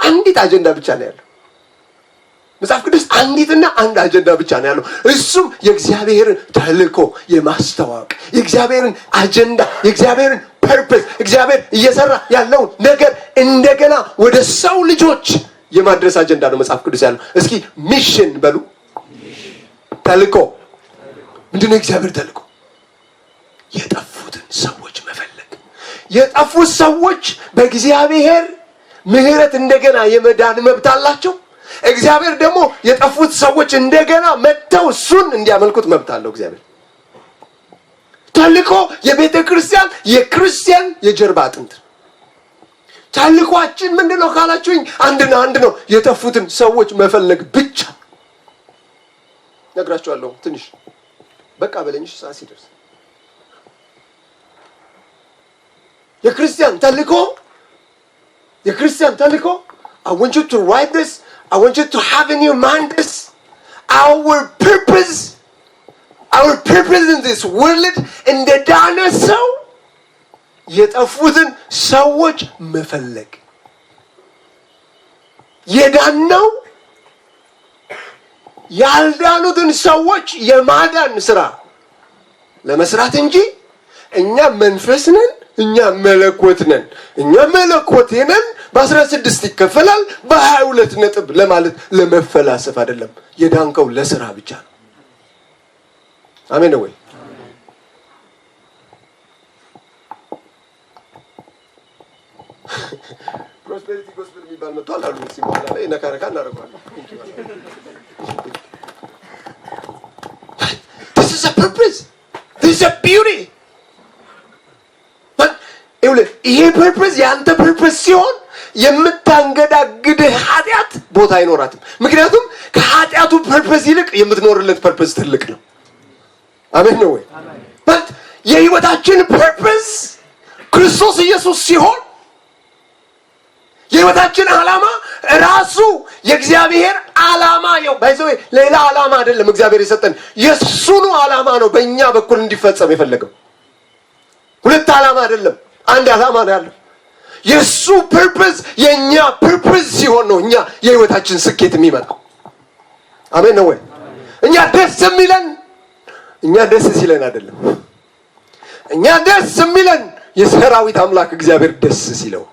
አንዲት አጀንዳ ብቻ ነው ያለው። መጽሐፍ ቅዱስ አንዲትና አንድ አጀንዳ ብቻ ነው ያለው። እሱም የእግዚአብሔርን ተልእኮ የማስተዋወቅ የእግዚአብሔርን አጀንዳ የእግዚአብሔርን ፐርፐስ እግዚአብሔር እየሰራ ያለውን ነገር እንደገና ወደ ሰው ልጆች የማድረስ አጀንዳ ነው መጽሐፍ ቅዱስ ያለው። እስኪ ሚሽን በሉ። ተልእኮ ምንድነው? የእግዚአብሔር ተልእኮ የጠፉትን ሰዎች መፈለግ። የጠፉት ሰዎች በእግዚአብሔር ምሕረት እንደገና የመዳን መብት አላቸው። እግዚአብሔር ደግሞ የጠፉት ሰዎች እንደገና መጥተው እሱን እንዲያመልኩት መብት አለው እግዚአብሔር። ተልእኮ የቤተ ክርስቲያን የክርስቲያን የጀርባ አጥንት። ተልእኮአችን ምንድነው ካላችሁኝ አንድና አንድ ነው፣ የጠፉትን ሰዎች መፈለግ ብቻ። ነግራችኋለሁ። ትንሽ በቃ በለኝሽ ሰዓት ሲደርስ የክርስቲያን ተልእኮ I want you to write this. I want you to have in your mind this. Our purpose in this world እንደ ዳነ ሰው የጠፉትን ሰዎች መፈለግ። የዳነው ያልዳኑትን ሰዎች የማዳን ስራ ለመስራት እንጂ እኛ መንፈስ ነን፣ እኛ መለኮት ነን፣ እኛ መለኮት ነን በ16 ይከፈላል በ22 ነጥብ ለማለት ለመፈላሰፍ አይደለም። የዳንከው ለስራ ብቻ ነው። አሜን ወይ? ፕሮስፔሪቲ ጎስፔል የሚባል መጥቷል አሉ ሲባል ላይ ነካረካ እናደርጋለን። This is a purpose. This is a beauty. ይሄ ፐርፐስ ያንተ ፐርፐስ ሲሆን የምታንገዳግድህ ኃጢአት ቦታ አይኖራትም። ምክንያቱም ከኃጢአቱ ፐርፐስ ይልቅ የምትኖርለት ፐርፐስ ትልቅ ነው። አሜን ነው ወይ? የህይወታችን ፐርፐስ ክርስቶስ ኢየሱስ ሲሆን የህይወታችን ዓላማ ራሱ የእግዚአብሔር ዓላማ ነው። ባይዘው ሌላ ዓላማ አይደለም እግዚአብሔር የሰጠን፣ የሱኑ ዓላማ ነው በእኛ በኩል እንዲፈጸም የፈለገው። ሁለት ዓላማ አይደለም፣ አንድ ዓላማ ነው ያለው። የሱ ፐርፐስ የኛ ፐርፐስ ሲሆን ነው እኛ የህይወታችን ስኬት የሚመጣው። አሜን ነው ወይ? እኛ ደስ ሲለን አይደለም። እኛ ደስ የሚለን የሰራዊት አምላክ እግዚአብሔር ደስ ሲለው።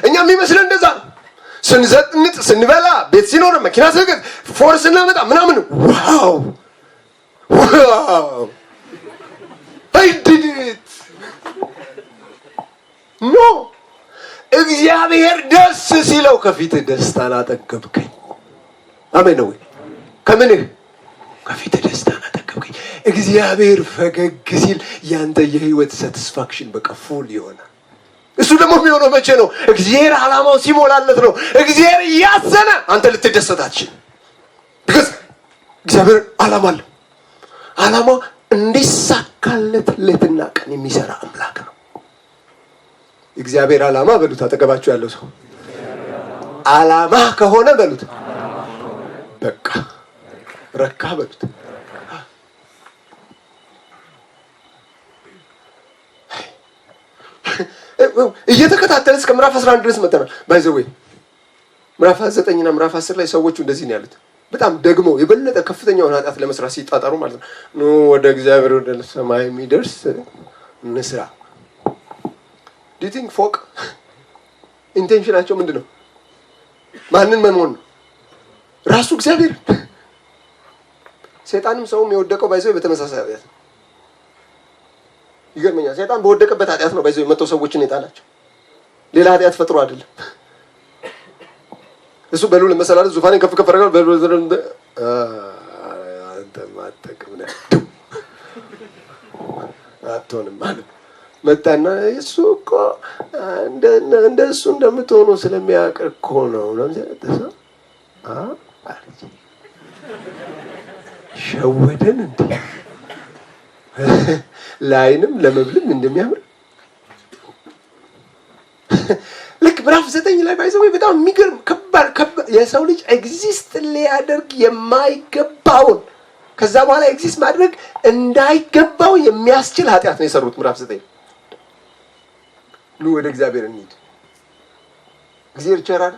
እኛ የሚመስለን እንደዛ ነው። ስንዘጥንጥ፣ ስንበላ፣ ቤት ሲኖር፣ መኪና ስንገዛ፣ ፎርስ እናመጣ ምናምን ዋው I did it. ኖ እግዚአብሔር ደስ ሲለው ከፊት ደስታን አጠገብከኝ። አሜን ነው ወይ? ከምንህ ከፊት ደስታን አጠገብከኝ። እግዚአብሔር ፈገግ ሲል ያንተ የህይወት ሳቲስፋክሽን በቃ ፉል ይሆናል። እሱ ደግሞ የሚሆነው መቼ ነው? እግዚአብሔር ዓላማው ሲሞላለት ነው። እግዚአብሔር እያዘነ አንተ ልትደሰት አትችልም። because እግዚአብሔር ዓላማ አለው። ዓላማው እንዲሳካለት ሌትና ቀን የሚሰራ አምላክ ነው። እግዚአብሔር ዓላማ በሉት። አጠገባችሁ ያለው ሰው ዓላማ ከሆነ በሉት በቃ ረካ በሉት። እየተከታተለ እስከ ምዕራፍ 11 ድረስ መጥተናል። ባይዘው ምዕራፍ 9 እና ምዕራፍ 10 ላይ ሰዎቹ እንደዚህ ነው ያሉት። በጣም ደግሞ የበለጠ ከፍተኛውን ኃጢአት ለመስራት ሲጣጣሩ ማለት ነው። ኑ ወደ እግዚአብሔር ወደ ሰማይ የሚደርስ እንስራ። do you think ፎቅ ኢንቴንሽናቸው ምንድነው? ማንን መሆን ነው? ራሱ እግዚአብሔር። ሰይጣንም ሰውም የወደቀው ባይዘው በተመሳሳይ ኃጢአት ነው። ይገርመኛል። ሰይጣን በወደቀበት ኃጢአት ነው ባይዘው የመተው ሰዎችን የጣላቸው። ሌላ ኃጢአት ፈጥሮ አይደለም። እሱ በሉል መሰላል ዙፋኔን ከፍ ከፍ አደረጋል አንተ ማጠቅም ነህ አትሆንም ማለት መጣና እሱ እኮ እንደሱ እንደምትሆኑ ስለሚያውቅ እኮ ነው ነው አለች። ሸወደን እንዴ? ላይንም ለመብልም እንደሚያምር ልክ ምዕራፍ 9 ላይ ባይዘው በጣም የሚገርም ከባድ የሰው ልጅ ኤግዚስት ሊያደርግ የማይገባውን ከዛ በኋላ ኤግዚስት ማድረግ እንዳይገባው የሚያስችል ኃጢአት ነው የሰሩት። ምዕራፍ 9 ኑ ወደ እግዚአብሔር እንሂድ። እግዚአብሔር ቸራል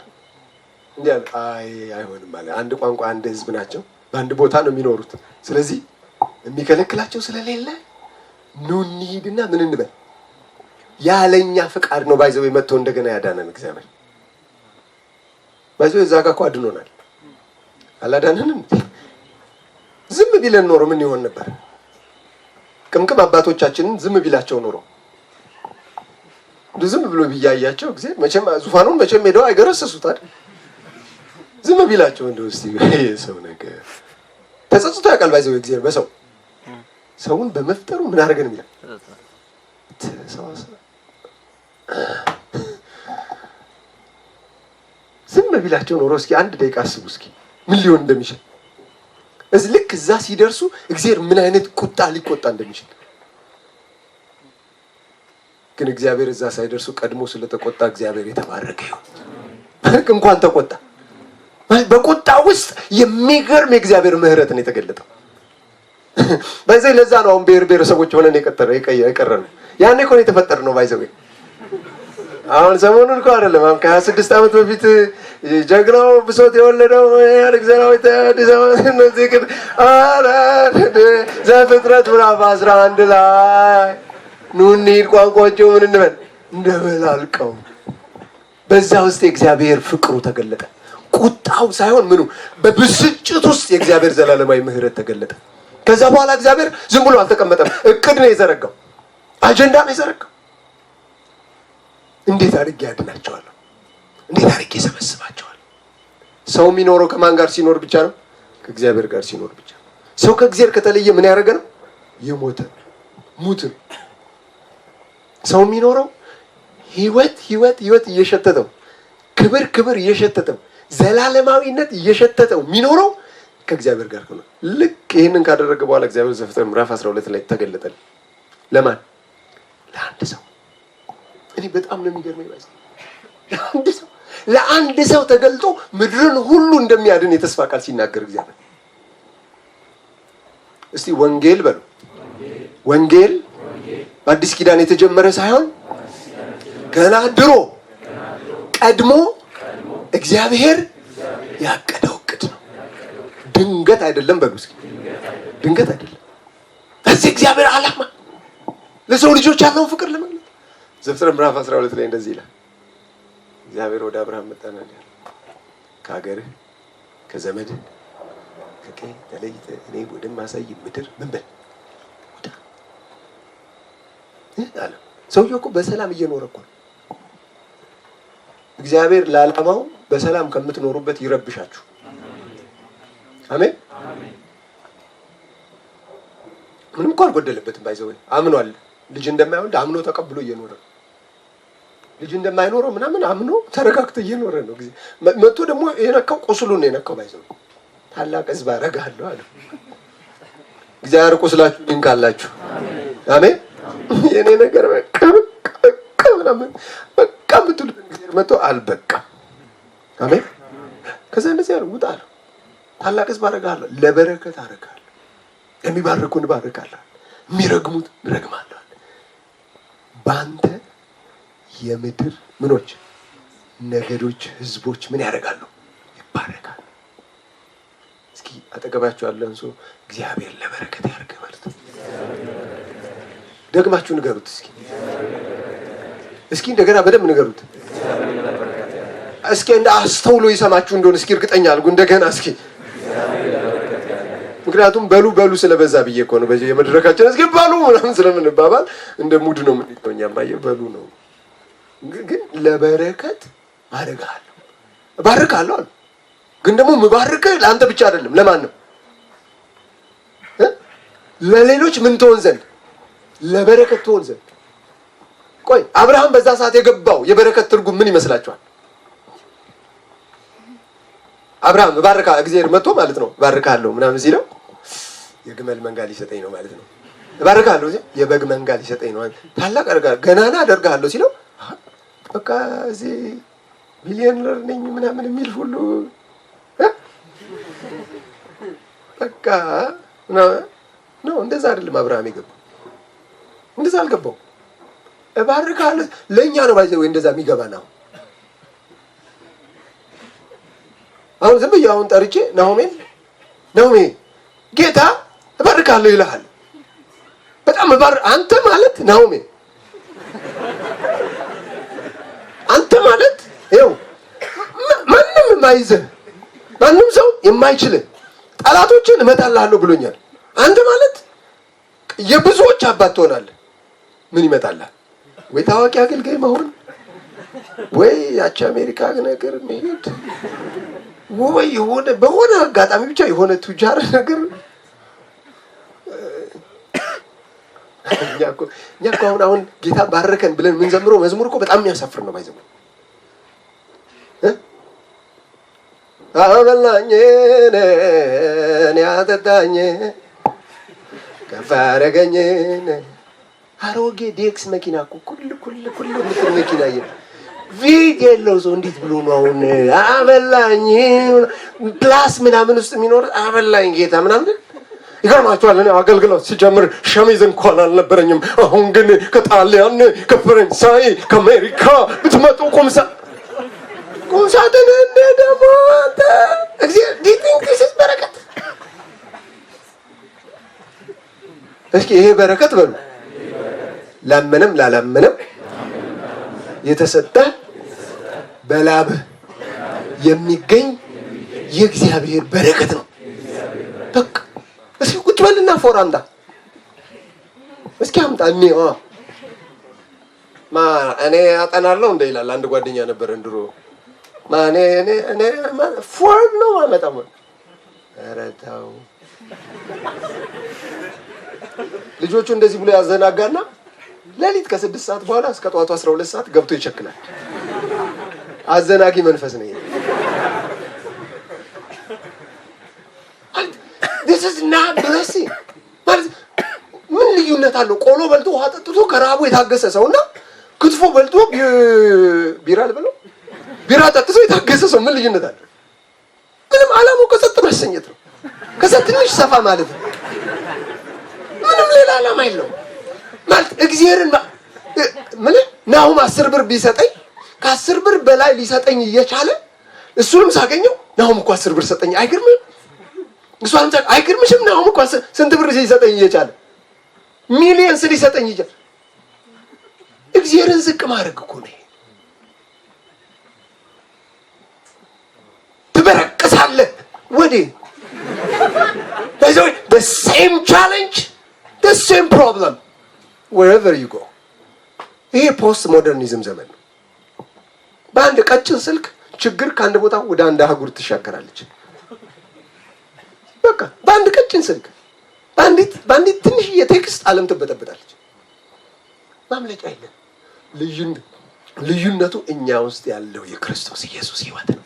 እንዲያል አይሆንም ማለት አንድ ቋንቋ አንድ ህዝብ ናቸው በአንድ ቦታ ነው የሚኖሩት ስለዚህ የሚከለክላቸው ስለሌለ ኑ እንሂድና ምን እንበል ያለኛ ፍቃድ ነው ባይዘው የመጣው እንደገና ያዳነን እግዚአብሔር ባይዘው እዛ ጋር አድኖናል አላዳነንም ዝም ቢለን ኖሮ ምን ይሆን ነበር ቅምቅም አባቶቻችንን ዝም ቢላቸው ኖሮ ዝም ብሎ ቢያያቸው እግዚአብሔር መቼም ዙፋኑን መቼም ሄደው አይገረሰሱት አይደል ዝም ቢላቸው እንደው እስቲ ሰው ነገር ተጸጽቶ ያውቃል ባይዘው እግዚአብሔር በሰው ሰውን በመፍጠሩ ምን አደረገን ይላል ዝም ቢላቸው ኖሮ እስኪ አንድ ደቂቃ አስቡ እስኪ ምን ሊሆን እንደሚችል እዚህ ልክ እዛ ሲደርሱ እግዚአብሔር ምን አይነት ቁጣ ሊቆጣ እንደሚችል ግን እግዚአብሔር እዛ ሳይደርሱ ቀድሞ ስለተቆጣ እግዚአብሔር የተባረከ ይሁን እንኳን ተቆጣ በቁጣ ውስጥ የሚገርም የእግዚአብሔር ምህረት ነው የተገለጠው በዚህ ለዛ ነው አሁን ብሔረሰቦች ሆነን የቀረነው ያኔ እኮ ነው የተፈጠርነው ባይዘው አሁን ሰሞኑን እኮ አይደለም አሁን ከ26 ዓመት በፊት ጀግናው ብሶት የወለደው አሌክሳንድራዊ ተዲዛው ዘፍጥረት ምዕራፍ 11 ላይ ኑ እንሂድ ቋንቋቸው ምን እንበል እንደበላልቀው በዛ ውስጥ የእግዚአብሔር ፍቅሩ ተገለጠ ቁጣው ሳይሆን ምኑ በብስጭት ውስጥ የእግዚአብሔር ዘላለማዊ ምህረት ተገለጠ ከዛ በኋላ እግዚአብሔር ዝም ብሎ አልተቀመጠም እቅድ ነው የዘረጋው አጀንዳ ነው የዘረጋው እንዴት አድርጌ ያድናቸዋለሁ እንዴት አድርጌ ሰበስባቸዋለሁ ሰው የሚኖረው ከማን ጋር ሲኖር ብቻ ነው ከእግዚአብሔር ጋር ሲኖር ብቻ ሰው ከእግዚአብሔር ከተለየ ምን ያደረገ ነው የሞተ ሙት ሰው የሚኖረው ህይወት እየሸተተው ክብር እየሸተተው ዘላለማዊነት እየሸተተው የሚኖረው ከእግዚአብሔር ጋር ነው ልክ ይሄንን ካደረገ በኋላ እግዚአብሔር ዘፍጥረት ምዕራፍ 12 ላይ ተገለጠል ለማን ለአንድ ሰው እኔ በጣም ነው የሚገርመኝ ለአንድ ሰው ተገልጦ ምድርን ሁሉ እንደሚያድን የተስፋ ቃል ሲናገር እግዚአብሔር እስቲ ወንጌል በሉ ወንጌል በአዲስ ኪዳን የተጀመረ ሳይሆን ገና ድሮ ቀድሞ እግዚአብሔር ያቀደው እቅድ ነው ድንገት አይደለም በሉ እስኪ ድንገት አይደለም እዚህ እግዚአብሔር ዓላማ ለሰው ልጆች ያለውን ፍቅር ለመግለጥ ዘፍጥረት ምዕራፍ 12 ላይ እንደዚህ ይላል እግዚአብሔር ወደ አብርሃም መጣና ከሀገርህ ከዘመድህ ከቀይ ተለይተህ እኔ ወደማሳይ ምድር ምን በል ውጣ አለ ሰውየው እኮ በሰላም እየኖረ እኮ እግዚአብሔር ለዓላማው በሰላም ከምትኖሩበት ይረብሻችሁ አሜን ምንም እንኳን አልጎደለበትም ባይዘው አምኗል ልጅ እንደማይወልድ አምኖ ተቀብሎ እየኖረ ልጅ እንደማይኖረው ምናምን አምኖ ተረጋግቶ እየኖረ ነው ጊዜ መጥቶ ደግሞ የነካው ቁስሉን የነካው ባይዘው ታላቅ ህዝብ አደርግሃለሁ አለ እግዚአብሔር ቁስላችሁ ይንካላችሁ አሜን የኔ ነገር በቃ ምናምን በቃ ምትሉ እግዚአብሔር መጥቶ አልበቃ አሜን ከዛ እንደዚህ ያለው ውጣ አለ ታላቅ ህዝብ አደርግሃለሁ ለበረከት አደርግሃለሁ የሚባርኩን ባርካለሁ የሚረግሙት ረግማለሁ ባንተ የምድር ምኖች ነገዶች ህዝቦች ምን ያደርጋሉ ይባረካሉ እስኪ አጠገባችሁ ያለን ሰው እግዚአብሔር ለበረከት ያርግ ማለት ደግማችሁ ንገሩት እስኪ እንደገና በደንብ ንገሩት እስኪ እንደ አስተውሎ ይሰማችሁ እንደሆነ እስኪ እርግጠኛ አልጉ እንደገና እስኪ ምክንያቱም በሉ ስለበዛ ብዬ እኮ ነው በዚህ የመድረካችን እስኪ በሉ ምናምን ስለምንባባል እንደ ሙድ ነው የምንጠኛ ማየ በሉ ነው ግን ለበረከት አደርጋለሁ ባርካለሁ አለ ግን ደግሞ ምባርከህ ለአንተ ብቻ አይደለም ለማን ነው ለሌሎች ምን ትሆን ዘንድ ለበረከት ትሆን ዘንድ ቆይ አብርሃም በዛ ሰዓት የገባው የበረከት ትርጉም ምን ይመስላችኋል አብርሃም ባርካ እግዚአብሔር መጥቶ ማለት ነው ባርካለሁ ምናምን ሲለው የግመል መንጋ ሊሰጠኝ ነው ማለት ነው ባርካለሁ የበግ መንጋ ሊሰጠኝ ነው ታላቅ አደርጋለሁ ገናና አደርጋለሁ ሲለው በቃ እዚህ ሚሊዮነር ነኝ ምናምን የሚል ሁሉ በቃ ነው እንደዛ አይደለም አብርሃም የገባው እንደዛ አልገባው ባርካለሁ ለኛ ነው ባይዘው እንደዛ የሚገባ ነው አሁን ዝም ብዬ አሁን ጠርቼ ናሆሜ ጌታ እባርካለሁ ይልሃል። በጣም አንተ ማለት ናሆሜ አንተ ማለት ይኸው ማንም የማይዝህ ማንም ሰው የማይችልህ ጠላቶችን እመታልሃለሁ ብሎኛል። አንተ ማለት የብዙዎች አባት ትሆናለህ። ምን ይመጣልሃል? ወይ ታዋቂ አገልጋይ መሆን፣ ወይ ያቺ አሜሪካ ነገር መሄድ፣ ወይ የሆነ በሆነ አጋጣሚ ብቻ የሆነ ቱጃር ነገር። እኛ እኮ አሁን ጌታ ባረከን ብለን የምንዘምረው መዝሙር እኮ በጣም የሚያሳፍር ነው። ባይዘው አበላኝ ያጠጣኝ ከፍ አደረገኝ። አሮጌ ዴክስ መኪና እኮ ኩል ምትል መኪና ቪት የለው ሰው እንዴት ብሎ ነው አሁን አበላኝ ፕላስ ምናምን ውስጥ የሚኖር አበላኝ ጌታ ምናምን። ይገርማችኋል፣ እኔ አገልግሎት ሲጀምር ሸሚዝ እንኳን አልነበረኝም። አሁን ግን ከጣሊያን ከፈረንሳይ ከአሜሪካ ብትመጡ ቁምሳጥን እንደ ደግሞ አንተ እግዚአብሔር ዲቲንክስስ በረከት። እስኪ ይሄ በረከት በሉ ለምንም ላላምንም የተሰጠ በላብህ የሚገኝ የእግዚአብሔር በረከት ነው። በቃ እስኪ ቁጭ በልና ፎር አምጣ እስኪ አምጣ። እኔ አጠናለሁ እንደ ይላል አንድ ጓደኛ ነበር እንድሮ እኔ ፎር ነው አመጣው። ኧረ ተው ልጆቹ እንደዚህ ብሎ ያዘናጋና ሌሊት ከ6 ሰዓት በኋላ እስከ ጠዋቱ 12 ሰዓት ገብቶ ይቸክላል። አዘናጊ መንፈስ ነው። this is not blessing ማለት ምን ልዩነት አለው? ቆሎ በልቶ ውሃ ጠጥቶ ከራቡ የታገሰ ሰውና ክትፎ በልቶ ቢራ ልበለው ቢራ ጠጥቶ የታገሰ ሰው ምን ልዩነት አለው? ምንም ዓላማው ከሰጥ ማሰኘት ነው። ከዛ ትንሽ ሰፋ ማለት ነው። ምንም ሌላ ዓላማ የለውም። ማለት እግዚአብሔርን ምን ናሁም 10 ብር ቢሰጠኝ ከ10 ብር በላይ ሊሰጠኝ እየቻለ እሱንም ሳገኘው ናሁም እኮ 10 ብር ሰጠኝ አይገርምም? እሷንም አይገርምሽም? ናሁም እኮ ስንት ብር ሲሰጠኝ እየቻለ ሚሊየንስ ሊሰጠኝ እየቻለ እግዚአብሔርን ዝቅ ማድረግ እኮ ነው። ትበረቅሳለህ ወዴ በዚህ the same challenge the same problem wherever you go። ይሄ ፖስት ሞደርኒዝም ዘመን ነው። በአንድ ቀጭን ስልክ ችግር ከአንድ ቦታ ወደ አንድ አህጉር ትሻገራለች። በቃ በአንድ ቀጭን ስልክ በአንዲት ትንሽዬ ቴክስት ዓለም ትበጠበጣለች። ማምለጫ የለም። ልዩነቱ እኛ ውስጥ ያለው የክርስቶስ ኢየሱስ ሕይወት ነው።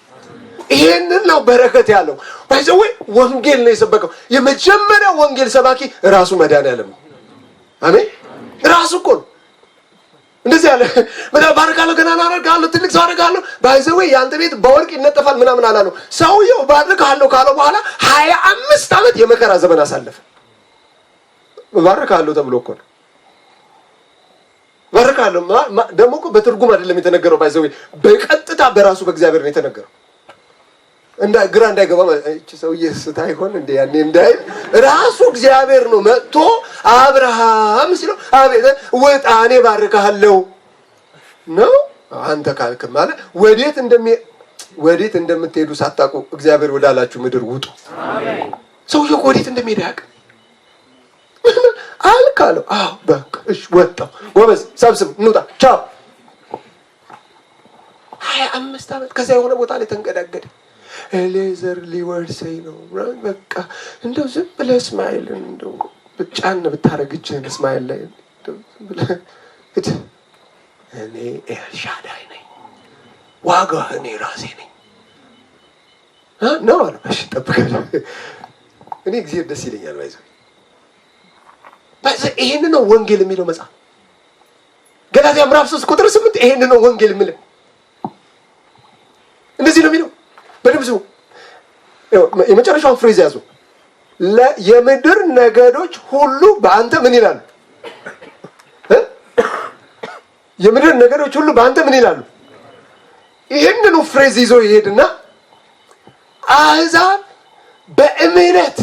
ይሄንን ነው በረከት ያለው። ባይዘው ወንጌል ነው የሰበከው። የመጀመሪያው ወንጌል ሰባኪ ራሱ መድኃኒዓለም ነው። አሜን። ራሱ እኮ ነው እንደዚህ ያለ ባርካለሁ፣ ገና አደርጋለሁ፣ ትልቅ ሰው አደርጋለሁ። ባይዘው ያንተ ቤት በወርቅ ይነጠፋል ምናምን አላለው። ሰውየው ባርካለሁ ካለው በኋላ 25 ዓመት የመከራ ዘመን አሳለፈ። ባርካለሁ ተብሎ እኮ ነው። ባርካለሁ ደግሞ እኮ በትርጉም አይደለም የተነገረው። ባይዘው በቀጥታ በራሱ በእግዚአብሔር ነው የተነገረው። ግራ እንዳይገባ እቺ ሰውዬ ስታይ ሆነ እንደ ያኔ እንዳይ ራሱ እግዚአብሔር ነው መጥቶ አብርሃም ሲለው አቤት ወጣ እኔ ባርካለሁ ነው። አንተ ካልክ ማለት ወዴት እንደምትሄዱ ሳታውቁ እግዚአብሔር ወዳላችሁ ምድር ውጡ። አሜን። ሰውዬው ወዴት እንደሚሄድ ያውቅ አልካለው። አዎ በቃ እሺ ወጣው። ጎበዝ ሰብስብ እንውጣ ቻው። 25 ዓመት ከዛ የሆነ ቦታ ላይ ተንገዳገደ። ኤሌዘር ሊወርሰኝ ነው። በቃ እንደው ዝም ብለህ እስማኤልን እንደው ብቻን ብታረግጅህን እስማኤል ላይ እንደው ዝም ብለህ እኔ ኤልሻዳይ ነኝ፣ ዋጋ እኔ ራሴ ነኝ ነው አለ። እሺ ጠብቀኝ። እኔ እግዚአብሔር ደስ ይለኛል። ይሄን ነው ወንጌል የሚለው መጽሐፍ ገላትያ ምዕራፍ 3 ቁጥር 8 ይሄን ነው ወንጌል የሚለው። እንደዚህ ነው የሚለው። በደምብ ስሙ። የመጨረሻውን ፍሬዝ ያዙ። የምድር ነገዶች ሁሉ በአንተ ምን ይላሉ? የምድር ነገዶች ሁሉ በአንተ ምን ይላሉ? ይሄንን ፍሬዝ ይዞ ይሄድና አሕዛብ በእምነት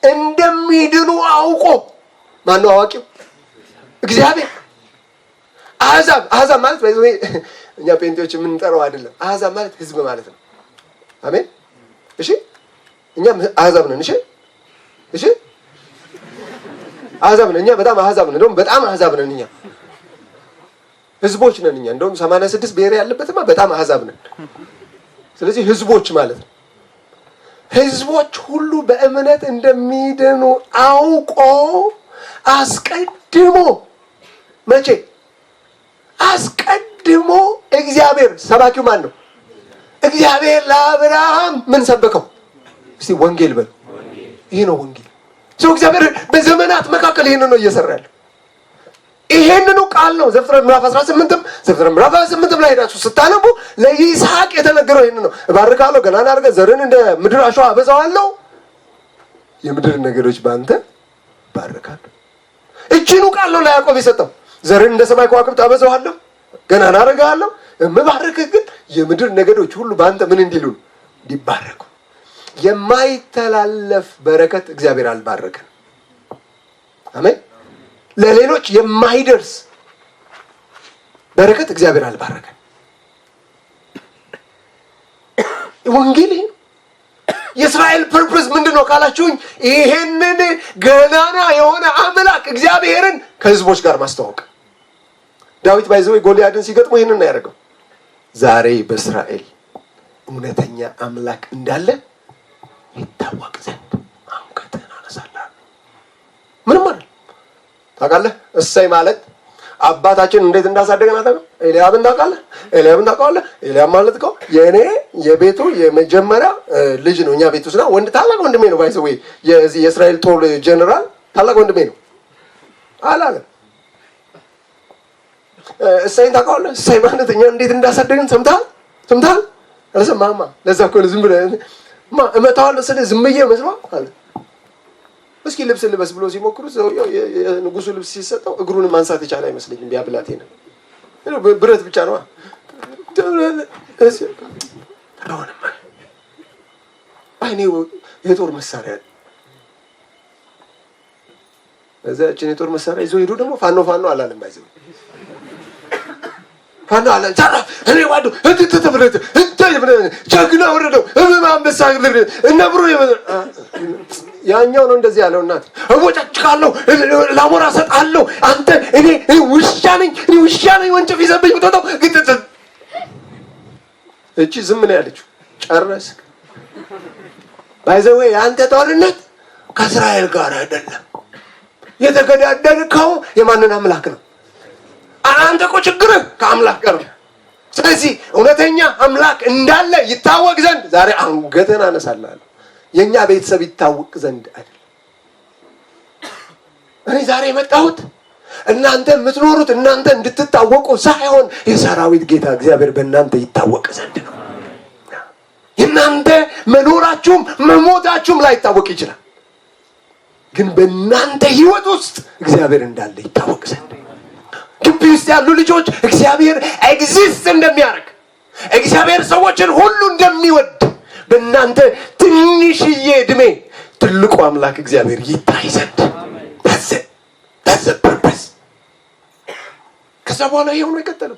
እንደሚድኑ አውቆ ማነው አዋቂው? እግዚአብሔር። አሕዛብ ማለት እኛ ጴንጤዎች የምንጠራው አይደለም። አሕዛብ ማለት ህዝብ ማለት ነው። አሜን። እሺ እኛም አሕዛብ ነን። እሺ አሕዛብ ነን። እኛ በጣም አሕዛብ ነን። እንደውም በጣም አሕዛብ ነን። እኛ ህዝቦች ነን። እኛ እንደውም 86 ብሔር ያለበትማ በጣም አሕዛብ ነን። ስለዚህ ህዝቦች ማለት ነው። ህዝቦች ሁሉ በእምነት እንደሚድኑ አውቆ አስቀድሞ መቼ? አስቀድሞ እግዚአብሔር። ሰባኪው ማን ነው? እግዚአብሔር ለአብርሃም ምን ሰበከው? እስቲ ወንጌል በሉ። ይሄ ነው ወንጌል። ሰው እግዚአብሔር በዘመናት መካከል ይሄንን ነው እየሰራ ያለው። ይሄንኑ ቃል ነው ዘፍጥረት ምዕራፍ 18ም ዘፍጥረት ምዕራፍ 28ም ላይ ሄዳችሁ ስታነቡ ለይስሐቅ የተነገረው ይሄንን ነው። እባርካለሁ፣ ገናና አድርገህ ዘርን እንደ ምድር አሸዋ አበዛዋለሁ፣ የምድር ነገዶች በአንተ ባርካለሁ። እቺኑ ቃል ነው ለያዕቆብ የሰጠው። ዘርን እንደ ሰማይ ከዋክብት አበዛዋለሁ፣ ገናና አደርግሃለሁ፣ የምባርክህ ግን የምድር ነገዶች ሁሉ በአንተ ምን እንዲሉ? እንዲባረኩ። የማይተላለፍ በረከት እግዚአብሔር አልባረከን። አሜን። ለሌሎች የማይደርስ በረከት እግዚአብሔር አልባረከን። ወንጌል የእስራኤል ፐርፐስ ምንድን ነው ካላችሁኝ፣ ይሄንን ገናና የሆነ አምላክ እግዚአብሔርን ከህዝቦች ጋር ማስተዋወቅ። ዳዊት ባይዘው ጎልያድን ሲገጥሙ ይሄንን ያደርገው። ዛሬ በእስራኤል እውነተኛ አምላክ እንዳለ ይታወቅ ዘንድ አንገትህን አነሳለሁ። ምንም አይደል። ታውቃለህ? እሰይ ማለት አባታችን እንዴት እንዳሳደገን አታውቅም? ኤልያብን ታውቃለህ? ታውቃለህ? ኤልያብ ማለት እኮ የቤቱ የመጀመሪያ ልጅ ነው። እኛ ቤት ውስጥ ወንድ ታላቅ ወንድሜ ነው። ባይዘው የዚህ የእስራኤል ጦር ጀነራል ታላቅ ወንድሜ ነው አላለም። እሰይን ታውቃለህ? እሰይ ማለት እኛ እንዴት እንዳሳደገን ሰምተሃል? አልሰማህማ? ለዛ እኮ ዝም ብለህ እመታዋለሁ ስልህ ዝም ብዬ መስሎህ አለ። እስኪ ልብስ ልበስ ብሎ ሲሞክሩ የንጉሱ ልብስ ሲሰጠው እግሩን ማንሳት የቻለ አይመስለኝም። ቢያብላቴ ነው ብረት ብቻ ነው። አሁንም አይኔ የጦር መሳሪያ እዛችን የጦር መሳሪያ ይዞ ሄዶ ደግሞ ፋኖ አላለም። አይዘው ፋኖ አለ ዛራ እኔ ዋዱ እትተብረት ጀግና ወረደው አንበሳ እነብሩ ያኛው ነው እንደዚህ ያለው። እናት እቦጫጭቃለሁ፣ ላሞራ ሰጣለሁ፣ አንተ እኔ ውሻ ነኝ ወንጭፍ ይዘብኝ ብትወጣው ግጥጥ። እቺ ዝም ነው ያለችው። ጨረስክ። ባይዘው የአንተ ጦርነት ከእስራኤል ጋር አይደለም። የተገዳደልከው የማንን አምላክ ነው? አንተ እኮ ችግርህ ከአምላክ ጋር ነው። ስለዚህ እውነተኛ አምላክ እንዳለ ይታወቅ ዘንድ ዛሬ አንገትህን አነሳለሁ። የኛ ቤተሰብ ይታወቅ ዘንድ አይደለም። እኔ ዛሬ የመጣሁት እናንተ የምትኖሩት እናንተ እንድትታወቁ ሳይሆን የሰራዊት ጌታ እግዚአብሔር በእናንተ ይታወቅ ዘንድ ነው። የእናንተ መኖራችሁም መሞታችሁም ላይታወቅ ይችላል፣ ግን በእናንተ ህይወት ውስጥ እግዚአብሔር እንዳለ ይታወቅ ዘንድ ግቢ ውስጥ ያሉ ልጆች እግዚአብሔር ኤግዚስት እንደሚያደርግ እግዚአብሔር ሰዎችን ሁሉ እንደሚወድ በእናንተ ትንሽዬ እድሜ ትልቁ አምላክ እግዚአብሔር ይታይ ዘንድ that's the purpose። ከዛ በኋላ ይሄው ነው የቀጠለው።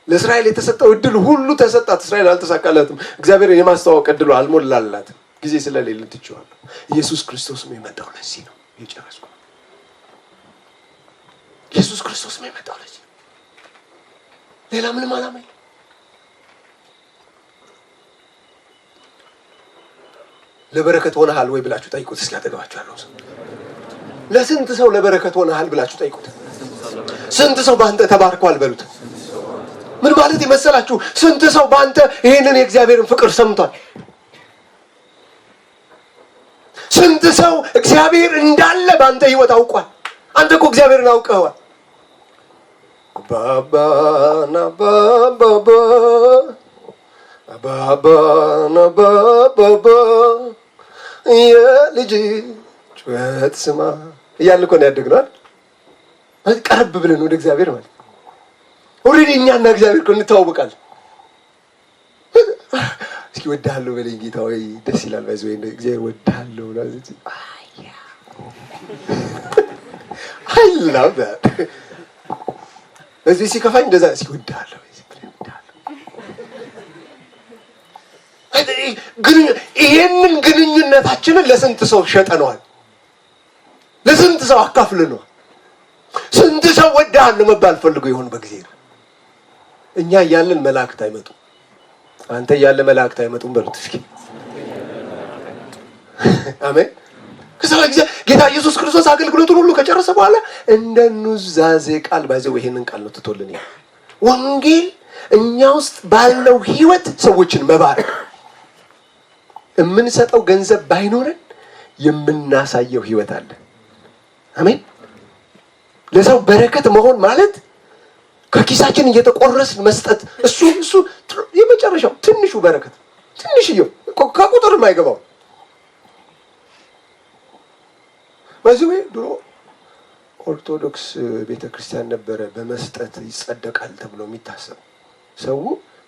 ለእስራኤል የተሰጠው እድል ሁሉ ተሰጣት። እስራኤል አልተሳካላትም። እግዚአብሔር የማስተዋወቅ እድሉ አልሞላላትም። ጊዜ ስለሌለ ትቼዋለሁ። ኢየሱስ ክርስቶስም የመጣው ለዚህ ነው። የጨረስኩ ኢየሱስ ክርስቶስም የመጣው ለዚህ ነው። ሌላ ምንም ዓላማ የለም። ለበረከት ሆነሃል ወይ ብላችሁ ጠይቁት። እስኪ አጠገባችሁ ያለው ሰው ለስንት ሰው ለበረከት ሆነሃል ብላችሁ ጠይቁት። ስንት ሰው በአንተ ተባርኳል በሉት። ምን ማለት ይመስላችሁ? ስንት ሰው በአንተ ይሄንን የእግዚአብሔርን ፍቅር ሰምቷል? ስንት ሰው እግዚአብሔር እንዳለ በአንተ ህይወት አውቋል? አንተ እኮ እግዚአብሔርን አውቀዋል። ባባ የልጅ ጩኸት ስማ እያልን እኮ ነው ያደግነው። ቀረብ ብለን ወደ እግዚአብሔር ማለት ኦልሬዲ እኛና እግዚአብሔር እኮ እንተዋወቃለን። እስኪ ወድሃለሁ በለኝ ጌታ ወይ ደስ ይላል ባይዘ ወይ እግዚአብሔር ወድሃለሁ ማለት I love that እዚህ ሲከፋኝ እንደዛ ሲወድሃለሁ ግን ይሄንን ግንኙነታችንን ለስንት ሰው ሸጠነዋል ለስንት ሰው አካፍለነዋል ስንት ሰው ወድሃለሁ መባል ፈልጎ ይሆን በጊዜ እኛ ያለን መላእክት አይመጡም አንተ ያለ መላእክት አይመጡም በሉት እስኪ አሜን ከዛ ጌታ ኢየሱስ ክርስቶስ አገልግሎቱን ሁሉ ከጨረሰ በኋላ እንደ ኑዛዜ ቃል ባይዘው ይሄንን ቃል ነው ትቶልን ወንጌል እኛ ውስጥ ባለው ህይወት ሰዎችን መባረክ የምንሰጠው ገንዘብ ባይኖረን የምናሳየው ህይወት አለ አሜን ለሰው በረከት መሆን ማለት ከኪሳችን እየተቆረስን መስጠት እሱ የመጨረሻው ትንሹ በረከት ትንሽዬው ከቁጥር የማይገባው በዚህ ድሮ ኦርቶዶክስ ቤተክርስቲያን ነበረ በመስጠት ይጸደቃል ተብሎ የሚታሰብ ሰው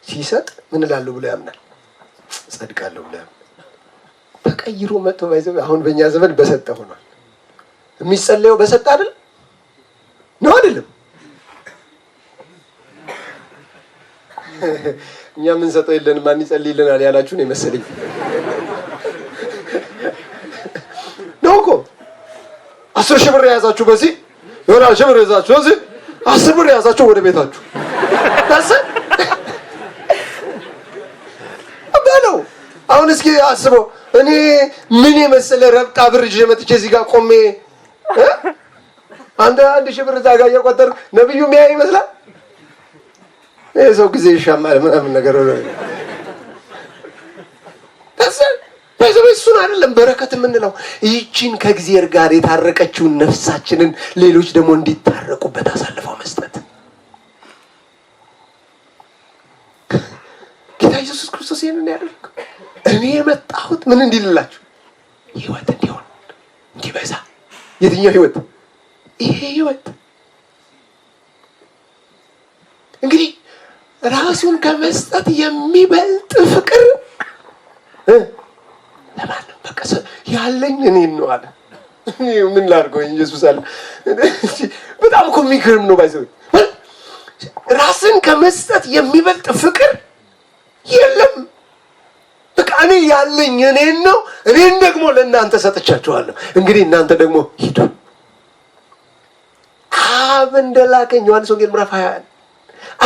ሲሰጥ ምን እላለሁ ብሎ ያምናል ጸድቃለሁ ብሎ ያምናል ተቀይሮ መጥቶ ባይዘው አሁን በእኛ ዘመን በሰጠ ሆኗል የሚጸለየው በሰጠ አይደል ነው አይደለም እኛ ምን ሰጠው የለንም ማን ይጸልይልናል ያላችሁ ነው መሰለኝ ነውኮ 10 ሺህ ብር ያዛችሁ በዚህ የሆነ ሺህ ብር ያዛችሁ በዚህ 10 ብር ያዛችሁ ወደ ቤታችሁ ታሰ አባለው አሁን እስኪ አስበው እኔ ምን የመሰለ ረብጣ ብር ይዤ መጥቼ እዚህ ጋር ቆሜ አንድ ሺህ ብር ዛጋ እየቆጠር ነብዩ ሚያይ ይመስላል ሰው ጊዜ ይሻማል ምናምን ነገር እሱን አይደለም በረከት የምንለው ይህችን ከእግዚአብሔር ጋር የታረቀችውን ነፍሳችንን ሌሎች ደግሞ እንዲታረቁበት አሳልፈው መስጠት ጌታ ኢየሱስ ክርስቶስ ይሄንን ያደረገው እኔ የመጣሁት ምን እንዲልላችሁ ህይወት እንዲሆን እንዲበዛ የትኛው ህይወት ይሄ ህይወት እንግዲህ ራሱን ከመስጠት የሚበልጥ ፍቅር ለማንም በቃ ያለኝ እኔ ነው አለ ምን ላድርገው ኢየሱስ አለ በጣም እኮ የሚገርም ነው ባይዘው ራስን ከመስጠት የሚበልጥ ፍቅር የለም በቃ እኔ ያለኝ እኔ ነው እኔን ደግሞ ለእናንተ ሰጥቻችኋለሁ እንግዲህ እናንተ ደግሞ ሂዱ አብ እንደላከኝ ዮሐንስ ወንጌል ምዕራፍ 21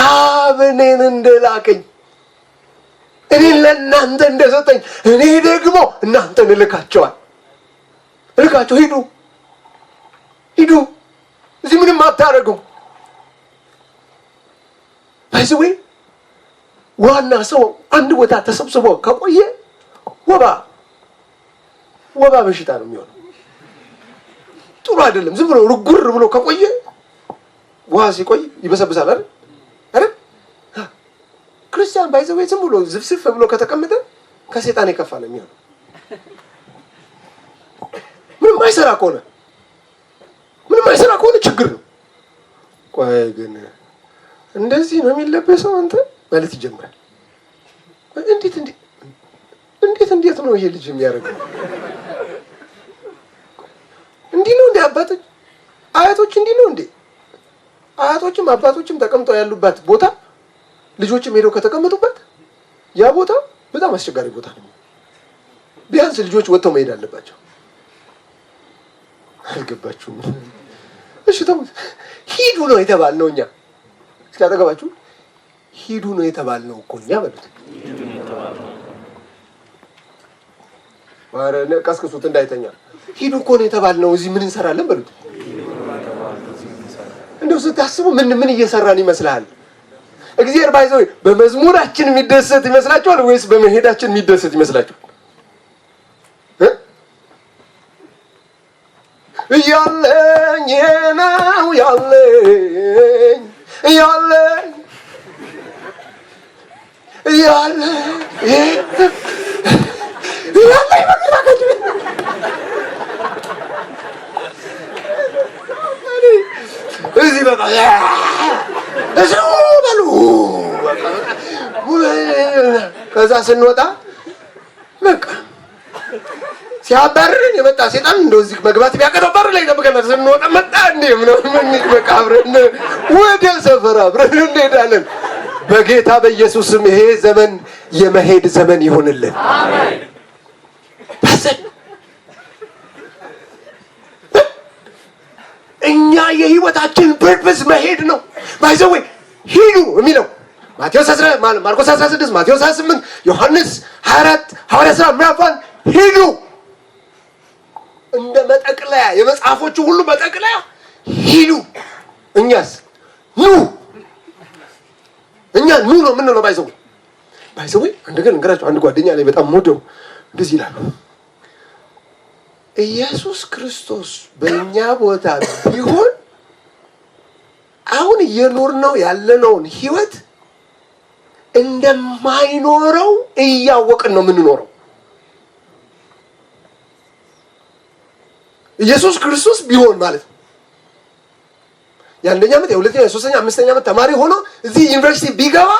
አብ እኔን እንደላከኝ እኔን ለእናንተ እንደሰጠኝ እኔ ደግሞ እናንተን እልካቸው ሂዱ እዚህ ምንም አታረጉም ባይዘዌ ዋና ሰው አንድ ቦታ ተሰብስቦ ከቆየ ወባ በሽታ ነው የሚሆነው ጥሩ አይደለም ዝም ብሎ ርጉር ብሎ ከቆየ ውሃ ሲቆይ ይበሰብሳል አይደል ክርስቲያን ባይዘው ዝም ብሎ ዝፍስፍ ብሎ ከተቀመጠ ከሰይጣን የከፋ ነው የሚሆነው ምንም አይሰራ ከሆነ ችግር ነው ቆይ ግን እንደዚህ ነው የሚለበሰው አንተ ማለት ይጀምራል እንዴት ነው ይሄ ልጅ የሚያደርገው እንዲህ ነው እንዴ አባቶች አያቶች እንዲህ ነው እንዴ አያቶችም አባቶችም ተቀምጠው ያሉበት ቦታ ልጆችም ሄደው ከተቀመጡበት ያ ቦታ በጣም አስቸጋሪ ቦታ ነው ቢያንስ ልጆች ወጥተው መሄድ አለባቸው አልገባችሁም እሺ ተውት ሂዱ ነው የተባልነው እኛ እስካጠገባችሁ ሂዱ ነው የተባልነው እኮ እኛ በሉት ማረነ ቀስቅሱት እንዳይተኛ ሂዱ እኮ ነው የተባልነው እዚህ ምን እንሰራለን በሉት እንደው ስታስቡ ምን እየሰራን ይመስላል እግዚአብሔር ባይዘው በመዝሙራችን የሚደሰት ይመስላችኋል ወይስ በመሄዳችን የሚደሰት ይመስላችኋል ያለኝ ነው ያለኝ እዚህ በቃ እሱ በሉ ከዛ ስንወጣ በቃ ሲያባርረን የመጣ ሰይጣን እንደዚህ መግባት ቢያቀደው በር ላይ ተበቀና ስንወጣ መጣ እንዴ ምን በቃ አብረን ወደ ሰፈር አብረን እንሄዳለን። በጌታ በኢየሱስም ይሄ ዘመን የመሄድ ዘመን ይሁንልን። አሜን። እኛ የህይወታችን ፐርፐስ መሄድ ነው። ባይዘው ሂዱ የሚለው ማቴዎስ 10 ማርቆስ 16 ማቴዎስ 28 ዮሐንስ 24 ሐዋርያት ሥራ ምዕራፍ 1 ሂዱ እንደ መጠቅለያ የመጽሐፎቹ ሁሉ መጠቅለያ ሂዱ። እኛስ ኑ እኛ ኑ ነው ምን ነው ባይዘው እንደገና እንገራችሁ አንድ ጓደኛ ላይ በጣም ሞደው እንደዚህ ይላል ኢየሱስ ክርስቶስ በእኛ ቦታ ቢሆን አሁን እየኖርነው ያለነውን ህይወት እንደማይኖረው እያወቅን ነው የምንኖረው። ኢየሱስ ክርስቶስ ቢሆን ማለት ነው የአንደኛ ዓመት የሁለተኛ የሶስተኛ አምስተኛ ዓመት ተማሪ ሆኖ እዚህ ዩኒቨርሲቲ ቢገባ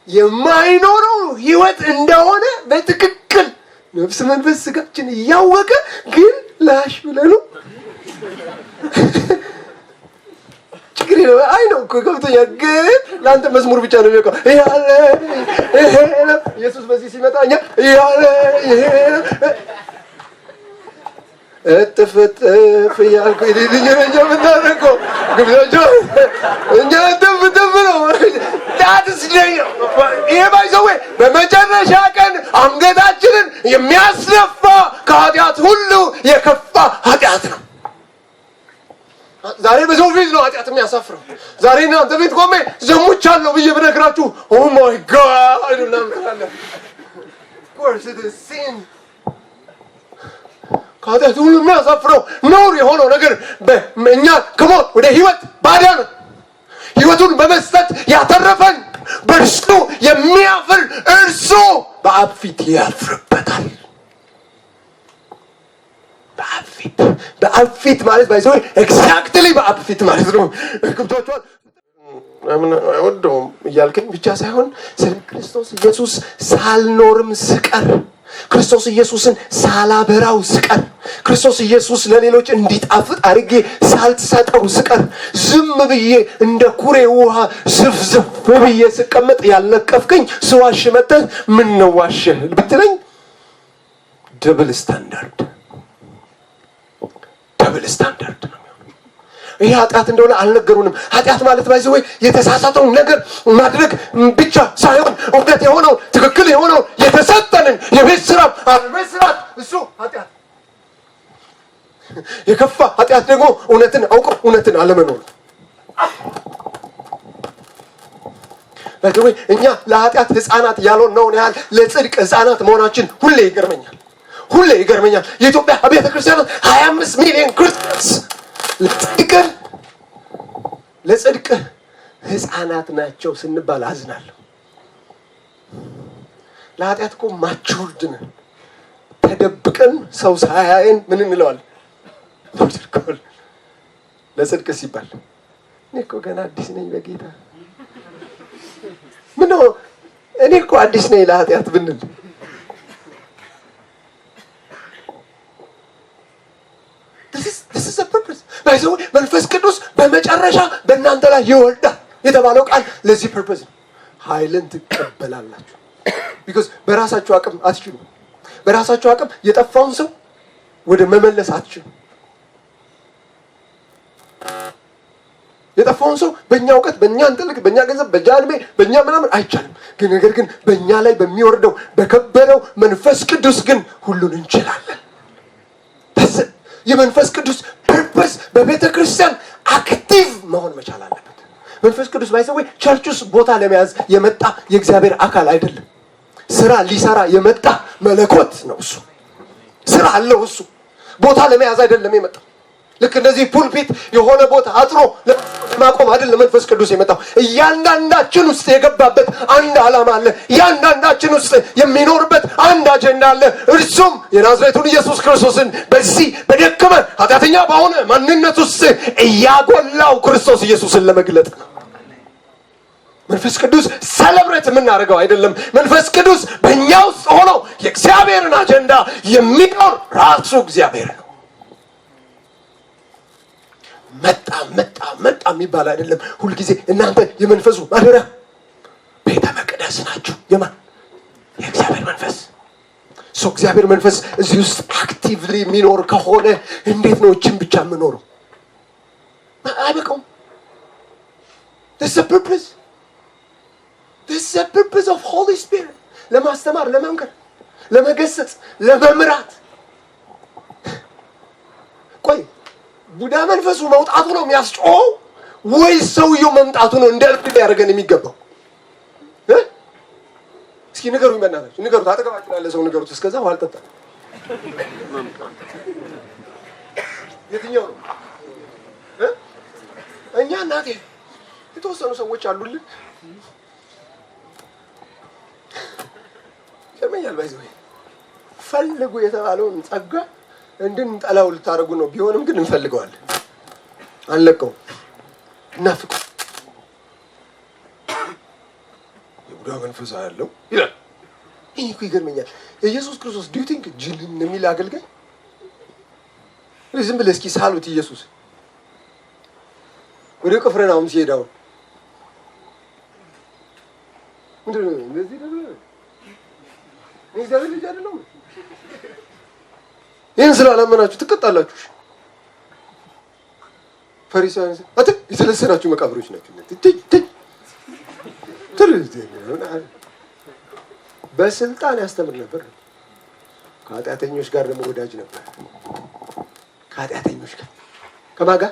የማይኖረው ህይወት እንደሆነ በትክክል ነፍስ መንፈስ ስጋችን እያወቀ ግን ላሽ ብለሉ ችግር ነው። አይ ነው እኮ ከፍተኛ ግን ለአንተ መዝሙር ብቻ ነው የሚያውቀው። ኢየሱስ በዚህ ሲመጣኛ እጥፍ እያልኩ ይልኝ ምናደርገው ግብዛቸው እኛ እጥፍ ነው ይሄ ባይዘዌ በመጨረሻ ቀን አንገታችንን የሚያስነፋ ከኃጢአት ሁሉ የከፋ ኃጢአት ነው። ዛሬ በሰው ፊት ነው ኃጢአት የሚያሳፍረው። ዛሬ እናንተ ቤት ቆሜ ዘሙቻለሁ ብዬ ብነግራችሁ ኦ ማይ ጋድ እናምናለን። ኮርስ ኢት ኢዝ ሲን ከኃጢአት ሁሉ የሚያሳፍረው ነውር የሆነው ነገር እኛ ከሞት ወደ ህይወት ባዳነን ህይወቱን በመስጠት ያተረፈን በእርሱ የሚያፍር እርሱ በአብ ፊት ያፍርበታል። በአብ ፊት ማለት ባይዘው ኤግዛክትሊ በአብ ፊት ማለት ነው። ግብቶቿን አይወደውም እያልከኝ ብቻ ሳይሆን ስለ ክርስቶስ ኢየሱስ ሳልኖርም ስቀር ክርስቶስ ኢየሱስን ሳላበራው ስቀር ክርስቶስ ኢየሱስ ለሌሎች እንዲጣፍጥ አድርጌ ሳልሰጠው ስቀር ዝም ብዬ እንደ ኩሬ ውሃ ዝፍዝፍ ብዬ ስቀመጥ ያልነቀፍከኝ ስዋሽ መጥተህ ምን ነው ዋሸህ ብትለኝ ደብል ስታንዳርድ ነው። ይሄ ኃጢአት እንደሆነ አልነገሩንም። ኃጢአት ማለት ባይዘው የተሳሳተውን ነገር ማድረግ ብቻ ሳይሆን እውነት የሆነው ትክክል የሆነው የተሰጠንን የቤት ስራ አልመስራት እሱ ኃጢአት። የከፋ ኃጢአት ደግሞ እውነትን አውቆ እውነትን አለመኖር። ባይዘው እኛ ለኃጢአት ህፃናት ያልሆነውን ያህል ለጽድቅ ህፃናት መሆናችን ሁሌ ይገርመኛል። የኢትዮጵያ ቤተ ክርስቲያናት 25 ሚሊዮን ክርስቲያንስ ለጽድቅ ህፃናት ናቸው ስንባል አዝናለሁ። ለኃጢአት እኮ ማቹርድ ነን። ተደብቀን ሰው ሳያየን ምን እንለዋለን? ለጽድቅ ሲባል እኔ እኮ ገና አዲስ ነኝ በጌታ ምነው እኔ እኮ አዲስ ነኝ ለኃጢአት ብንል this is a purpose ባይዘው መንፈስ ቅዱስ በመጨረሻ በእናንተ ላይ ይወርዳል የተባለው ቃል ለዚህ ፐርፐዝ ነው። ኃይልን ትቀበላላችሁ። because በራሳችሁ አቅም አትችሉ። በራሳችሁ አቅም የጠፋውን ሰው ወደ መመለስ አትችሉ። የጠፋውን ሰው በእኛ እውቀት፣ በእኛ እንጥልቅ፣ በእኛ ገንዘብ፣ በእኛ ዕድሜ፣ በእኛ ምናምን አይቻልም። ነገር ግን በእኛ ላይ በሚወርደው በከበረው መንፈስ ቅዱስ ግን ሁሉን እንችላለን። የመንፈስ ቅዱስ ፐርፐስ በቤተ ክርስቲያን አክቲቭ መሆን መቻል አለበት። መንፈስ ቅዱስ ባይሰው ቸርች ውስጥ ቦታ ለመያዝ የመጣ የእግዚአብሔር አካል አይደለም። ስራ ሊሰራ የመጣ መለኮት ነው። እሱ ስራ አለው። እሱ ቦታ ለመያዝ አይደለም የመጣው። ልክ እንደዚህ ፑልፒት የሆነ ቦታ አጥሮ ለማቆም አይደለም መንፈስ ቅዱስ የመጣው። እያንዳንዳችን ውስጥ የገባበት አንድ ዓላማ አለ። እያንዳንዳችን ውስጥ የሚኖርበት አንድ አጀንዳ አለ። እርሱም የናዝሬቱን ኢየሱስ ክርስቶስን በዚህ በደከመ ኃጢአተኛ በሆነ ማንነት ውስጥ እያጎላው ክርስቶስ ኢየሱስን ለመግለጥ ነው። መንፈስ ቅዱስ ሰለብሬት የምናደርገው አይደለም። መንፈስ ቅዱስ በእኛ ውስጥ ሆኖ የእግዚአብሔርን አጀንዳ የሚኖር ራሱ እግዚአብሔር ነው። መጣ የሚባል አይደለም። ሁልጊዜ እናንተ የመንፈሱ ማደሪያ ቤተ መቅደስ ናችሁ። የማን? የእግዚአብሔር መንፈስ። እግዚአብሔር መንፈስ እዚህ ውስጥ አክቲቭሊ የሚኖር ከሆነ እንዴት ነው እችን ብቻ የምኖረው? አይበቃውም። This is the purpose of Holy Spirit. ለማስተማር፣ ለመምከር፣ ለመገሰጽ፣ ለመምራት። ቆይ ቡዳ መንፈሱ መውጣቱ ነው የሚያስጮኸው ወይስ ሰውየው መምጣቱ ነው እንደ እርድ ያደርገን የሚገባው? እስኪ ንገሩኝ፣ በእናታችሁ ንገሩት። አጠገባችሁ ያለ ሰው ንገሩት። እስከዛ ውሃ አልጠጣም። የትኛው ነው? እኛ እናቴ የተወሰኑ ሰዎች አሉልን ለምን ባይዘው ፈልጉ የተባለውን ጸጋ እንድንጠላው ልታረጉ ነው። ቢሆንም ግን እንፈልገዋለን፣ አንለቀው፣ እናፍቁ። የቡዳ መንፈስ ያለው ይላል። ይሄ እኮ ይገርመኛል። ኢየሱስ ክርስቶስ do you think ጅልን የሚል አገልጋይ ዝም ብለህ እስኪ ሳሉት ኢየሱስ ወደ ቅፍርናሆም ሲሄዳው ምንድን ነው እንደዚህ ነው? እግዚአብሔር ልጅ አይደለም። ይህን ስላላመናችሁ ትቀጣላችሁ። ፈሪሳውያን አት የተለሰናችሁ መቃብሮች ናችሁ። በስልጣን ያስተምር ነበር። ከኃጢአተኞች ጋር ደግሞ ወዳጅ ነበር። ከኃጢአተኞች ጋር ከማን ጋር?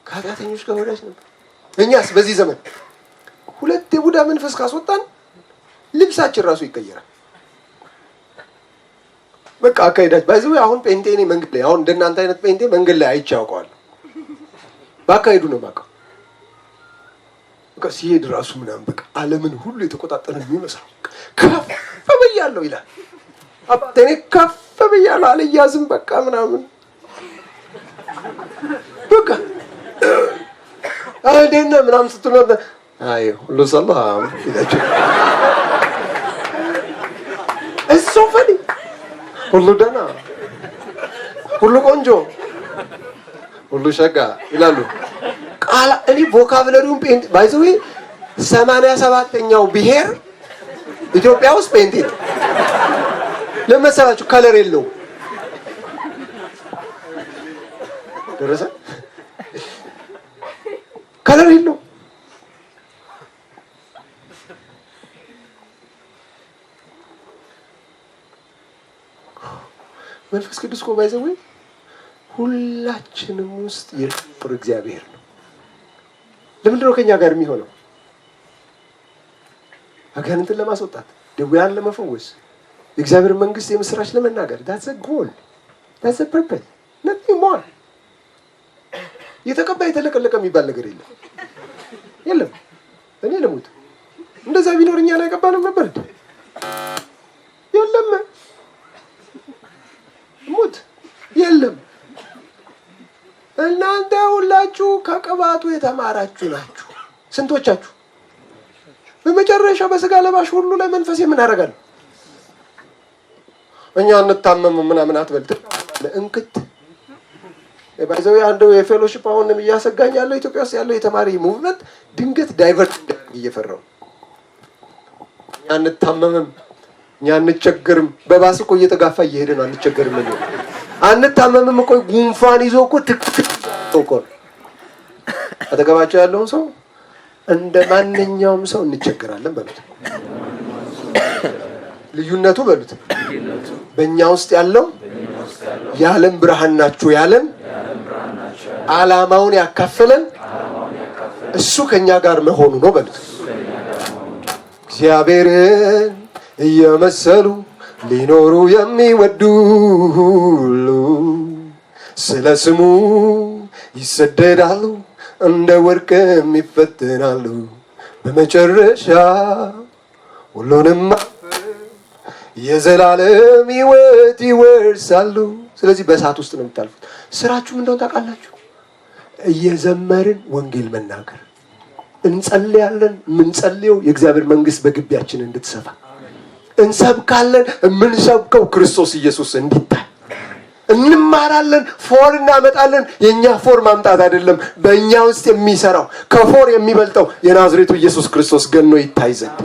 ከኃጢአተኞች ጋር ወዳጅ ነበር። እኛስ በዚህ ዘመን ሁለት የቡዳ መንፈስ ካስወጣን ልብሳችን ራሱ ይቀየራል። በቃ አካሄዳችሁ ባይዘው አሁን ጴንጤ ነኝ መንገድ ላይ አሁን እንደናንተ አይነት ጴንጤ መንገድ ላይ አይቼ አውቀዋለሁ። ባካሄዱ ነው የማውቀው። በቃ ሲሄድ ራሱ ምናምን በቃ ዓለምን ሁሉ የተቆጣጠረ የሚመስለው ከፍ ብያለሁ ይላል። አባቴ እኔ ከፍ ብያለሁ አልያዝም በቃ ምናምን በቃ አይደና ምናምን ስትሉ አይ ሁሉ ሰላም ይላችሁ እሱ ፈኒ ሁሉ ደህና ሁሉ ቆንጆ ሁሉ ሸጋ ይላሉ። ቃል እኔ ቮካብለሪውን ጴንጤ ባይዘው 87ኛው ብሔር ኢትዮጵያ ውስጥ ጴንጤ ለመሰላችሁ ከለር የለው ደረሰ ከለር የለው። መንፈስ ቅዱስ እኮ ባይዘው ሁላችንም ውስጥ የፍቅር እግዚአብሔር ነው። ለምንድን ነው ከኛ ጋር የሚሆነው? አጋንንትን ለማስወጣት፣ ደዌያን ለመፈወስ፣ የእግዚአብሔር መንግስት የምስራች ለመናገር። that's a goal, that's a purpose, nothing more. የተቀባ የተለቀለቀ የሚባል ነገር የለም። እኔ ለሞት እንደዛ ቢኖርኛ ላይ አይቀባንም ነበር። የለም ሞት የለም። እናንተ ሁላችሁ ከቅባቱ የተማራችሁ ናችሁ። ስንቶቻችሁ በመጨረሻ በስጋ ለባሽ ሁሉ ላይ መንፈስ ምን ያደርጋል? እኛ እንታመም ምናምን አትበል ለእንክት ባይዘው አንዱ የፌሎሺፕ አሁንም እያሰጋኝ ያለው ኢትዮጵያ ውስጥ ያለው የተማሪ ሙቭመንት ድንገት ዳይቨርት እየፈራው እኛ እንታመምም እኛ እንቸገርም በባስ እኮ እየተጋፋ እየሄደ ነው። አንቸገርም ነው አንታመምም እኮ ጉንፋን ይዞ እኮ ትክትክ እኮ አጠገባቸው ያለውን ሰው እንደ ማንኛውም ሰው እንቸገራለን በሉት። ልዩነቱ በሉት በእኛ ውስጥ ያለው የዓለም ብርሃን ናችሁ ያለን ዓላማውን ያካፈለን እሱ ከኛ ጋር መሆኑ ነው በሉት። እግዚአብሔርን እየመሰሉ ሊኖሩ የሚወዱ ሁሉ ስለ ስሙ ይሰደዳሉ፣ እንደ ወርቅም ይፈተናሉ፣ በመጨረሻ ሁሉንም የዘላለም ሕይወት ይወርሳሉ። ስለዚህ በእሳት ውስጥ ነው የምታልፉት። ስራችሁ እንደው ታውቃላችሁ፣ እየዘመርን ወንጌል መናገር እንጸልያለን። የምንጸልየው የእግዚአብሔር መንግስት በግቢያችን እንድትሰፋ እንሰብካለን። የምንሰብከው ክርስቶስ ኢየሱስ እንዲታይ እንማራለን። ፎር እናመጣለን። የኛ ፎር ማምጣት አይደለም፣ በእኛ ውስጥ የሚሰራው ከፎር የሚበልጠው የናዝሬቱ ኢየሱስ ክርስቶስ ገኖ ይታይ ዘንድ።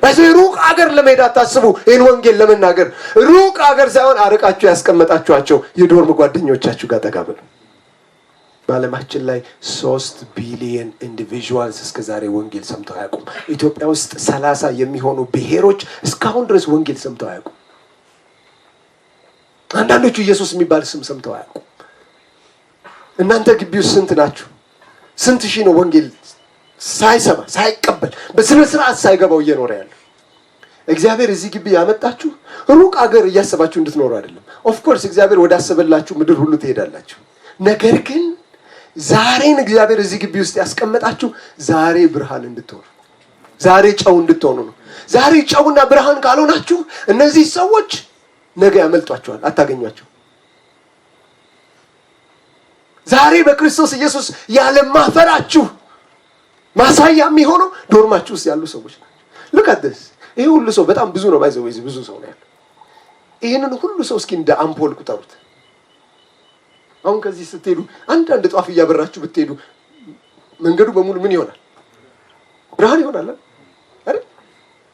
በዚህ ሩቅ አገር ለመሄድ አታስቡ። ይህን ወንጌል ለመናገር ሩቅ አገር ሳይሆን አርቃችሁ ያስቀመጣችኋቸው የዶርም ጓደኞቻችሁ ጋር ጠጋ በሉ። በዓለማችን ላይ 3 ቢሊየን ኢንዲቪዥዋልስ እስከ ዛሬ ወንጌል ሰምተው አያውቁም። ኢትዮጵያ ውስጥ 30 የሚሆኑ ብሔሮች እስካሁን ድረስ ወንጌል ሰምተው አያውቁም። አንዳንዶቹ ኢየሱስ የሚባል ስም ሰምተው አያውቁም። እናንተ ግቢ ውስጥ ስንት ናችሁ? ስንት ሺህ ነው ወንጌል ሳይሰማ ሳይቀበል በስነ ስርዓት ሳይገባው እየኖረ ያለው? እግዚአብሔር እዚህ ግቢ ያመጣችሁ ሩቅ አገር እያሰባችሁ እንድትኖሩ አይደለም። ኦፍ ኮርስ እግዚአብሔር ወዳሰበላችሁ ምድር ሁሉ ትሄዳላችሁ። ነገር ግን ዛሬን እግዚአብሔር እዚህ ግቢ ውስጥ ያስቀመጣችሁ ዛሬ ብርሃን እንድትሆኑ፣ ዛሬ ጨው እንድትሆኑ ነው። ዛሬ ጨውና ብርሃን ካልሆናችሁ እነዚህ ሰዎች ነገ ያመልጧቸዋል፣ አታገኟቸው። ዛሬ በክርስቶስ ኢየሱስ ያለማፈራችሁ ማሳያ የሚሆነው ዶርማችሁ ውስጥ ያሉ ሰዎች ናቸው። ልቀደስ ይሄ ሁሉ ሰው በጣም ብዙ ነው። ባይዘው ብዙ ሰው ነው ያለው። ይሄንን ሁሉ ሰው እስኪ እንደ አምፖል ቁጠሩት። አሁን ከዚህ ስትሄዱ አንድ ጧፍ እያበራችሁ ብትሄዱ መንገዱ በሙሉ ምን ይሆናል? ብርሃን ይሆናል አይደል?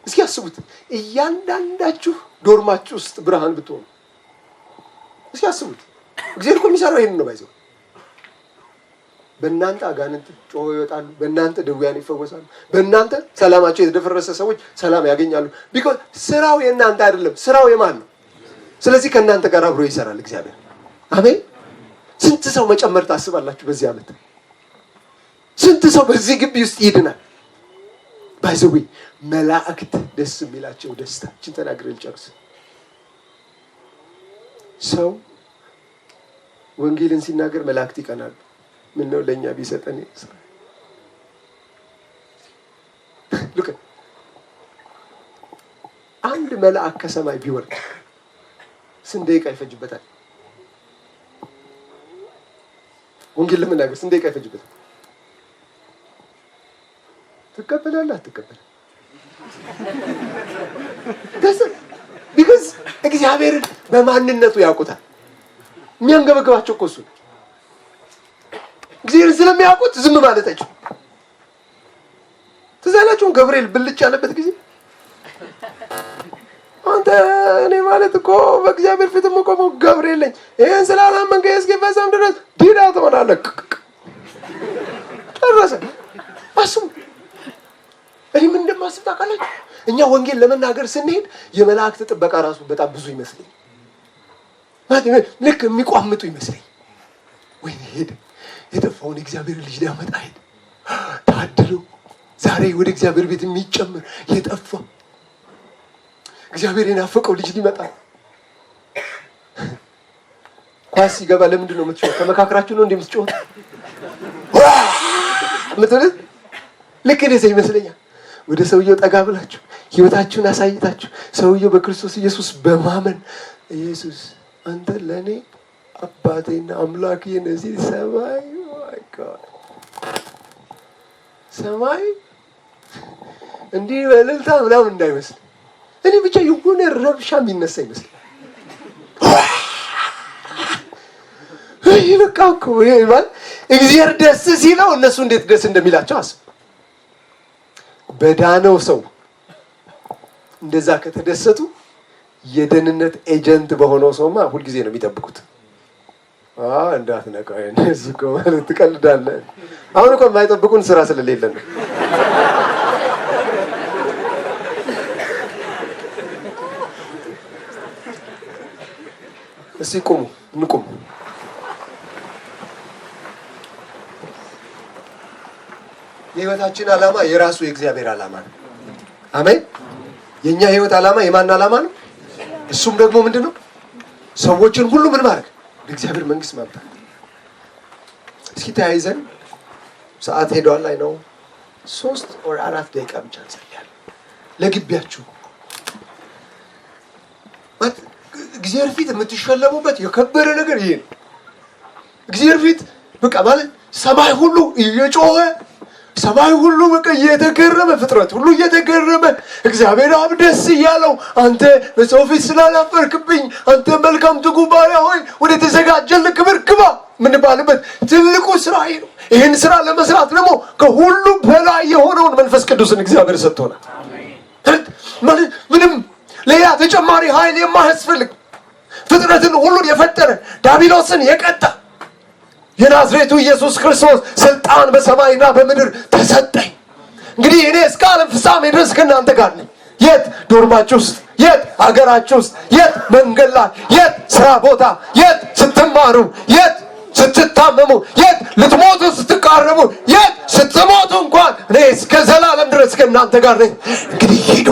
እስኪ አስቡት። እያንዳንዳችሁ ዶርማችሁ ውስጥ ብርሃን ብትሆኑ እስኪ አስቡት። እግዚአብሔር እኮ የሚሰራው ይሄንን ነው። ባይዘው በእናንተ አጋንንት ጮኸው ይወጣሉ፣ በእናንተ ድውያን ይፈወሳሉ፣ በእናንተ ሰላማቸው የተደፈረሰ ሰዎች ሰላም ያገኛሉ። ቢኮዝ ስራው የእናንተ አይደለም፣ ስራው የማን ነው? ስለዚህ ከእናንተ ጋር አብሮ ይሰራል እግዚአብሔር። አሜን። ስንት ሰው መጨመር ታስባላችሁ በዚህ ዓመት? ስንት ሰው በዚህ ግቢ ውስጥ ይድናል? ባይዘው መላእክት ደስ የሚላቸው ደስታችን ተናግሬ ልጨርስ። ሰው ወንጌልን ሲናገር መላእክት ይቀናሉ። ምን ነው ለኛ ቢሰጠን ይስራ። ልክ አንድ መልአክ ከሰማይ ቢወርድ ስንት ደቂቃ ይፈጅበታል? ወንጌል ለመናገር ስንት ደቂቃ ይፈጅበታል? ትቀበላለህ አትቀበልም? ቢኮዝ እግዚአብሔርን በማንነቱ ያውቁታል። የሚያንገበግባቸው እኮ እሱ ነው። እግዚአብሔርን ስለሚያውቁት ዝም ማለት አይችሉም። ትዝ አላችሁም ገብርኤል ብልጭ ያለበት ጊዜ? አንተ እኔ ማለት እኮ በእግዚአብሔር ፊት የምቆመው ገብርኤል ነኝ፣ ይህን ስላላመንክ እስኪፈጸም ድረስ ዲዳ ትሆናለህ። ጨረሰ። አስቡ። እኔ ምን እንደማስብ ታውቃላችሁ? እኛ ወንጌል ለመናገር ስንሄድ የመላእክት ጥበቃ ራሱ በጣም ብዙ ይመስለኝ፣ ልክ የሚቋምጡ ይመስለኝ። ወይ ሄደ የጠፋውን የእግዚአብሔር ልጅ ሊያመጣ ሄደ። ታድለው ዛሬ ወደ እግዚአብሔር ቤት የሚጨምር የጠፋ እግዚአብሔር የናፈቀው ልጅ ሊመጣ። ኳስ ሲገባ ለምንድን ነው የምትጮህ? ተመካክራችሁ ነው እንደምትጮህ ምትልት? ልክ እንደዚህ ይመስለኛል። ወደ ሰውየው ጠጋ ብላችሁ ህይወታችሁን አሳይታችሁ ሰውየው በክርስቶስ ኢየሱስ በማመን ኢየሱስ አንተ ለኔ አባቴና አምላኬ ነህ። ሰማይ ሰማይ እንዲህ በእልልታ ምናምን እንዳይመስል፣ እኔ ብቻ የሆነ ረብሻ የሚነሳ ይመስል። ይህ በቃ እኮ ማለት እግዚአብሔር ደስ ሲለው እነሱ እንዴት ደስ እንደሚላቸው አስብ። በዳነው ሰው እንደዛ ከተደሰቱ የደህንነት ኤጀንት በሆነው ሰውማ ሁልጊዜ ነው የሚጠብቁት። እንዳትነቃ እነሱ እኮ ማለት ትቀልዳለህ። አሁን እኮ የማይጠብቁን ስራ ስለሌለን ነው። እስኪ ቁሙ፣ እንቁም። የህይወታችን ዓላማ የራሱ የእግዚአብሔር ዓላማ ነው። አሜን። የኛ ህይወት ዓላማ የማን ዓላማ ነው? እሱም ደግሞ ምንድን ነው? ሰዎችን ሁሉ ምን ማድረግ? ለእግዚአብሔር መንግስት ማምጣት። እስኪ ተያይዘን ሰዓት ሄዷል ላይ ነው 3 or 4 ደቂቃ ብቻ እንጸልያለን ለግቢያችሁ። እግዚአብሔር ፊት የምትሸለሙበት የከበረ ነገር ይሄ ነው። እግዚአብሔር ፊት በቃ ማለት ሰማይ ሁሉ እየጮኸ ሰማይ ሁሉ በቃ እየተገረመ ፍጥረት ሁሉ እየተገረመ እግዚአብሔር አብ ደስ እያለው አንተ በሰው ፊት ስላላፈርክብኝ አንተ መልካም ትጉ ባሪያ ሆይ ወደ ተዘጋጀልህ ክብር ግባ ምንባልበት ትልቁ ስራ ይሄ ነው። ይህን ስራ ለመስራት ደግሞ ከሁሉ በላይ የሆነውን መንፈስ ቅዱስን እግዚአብሔር ሰጥቶናል። ምንም ሌላ ተጨማሪ ኃይል የማያስፈልግ ፍጥረትን ሁሉ የፈጠረ ዲያብሎስን የቀጣ የናዝሬቱ ኢየሱስ ክርስቶስ ስልጣን በሰማይና በምድር ተሰጠኝ። እንግዲህ እኔ እስከ ዓለም ፍጻሜ ድረስ ከእናንተ ጋር ነኝ። የት ዶርማችሁ ውስጥ፣ የት ሀገራችሁ ውስጥ፣ የት መንገድ ላይ፣ የት ስራ ቦታ፣ የት ስትማሩ፣ የት ስትታመሙ፣ የት ልትሞቱ ስትቃረቡ፣ የት ስትሞቱ እንኳን እኔ እስከ ዘላለም ድረስ ከእናንተ ጋር ነኝ። እንግዲህ ሂዱ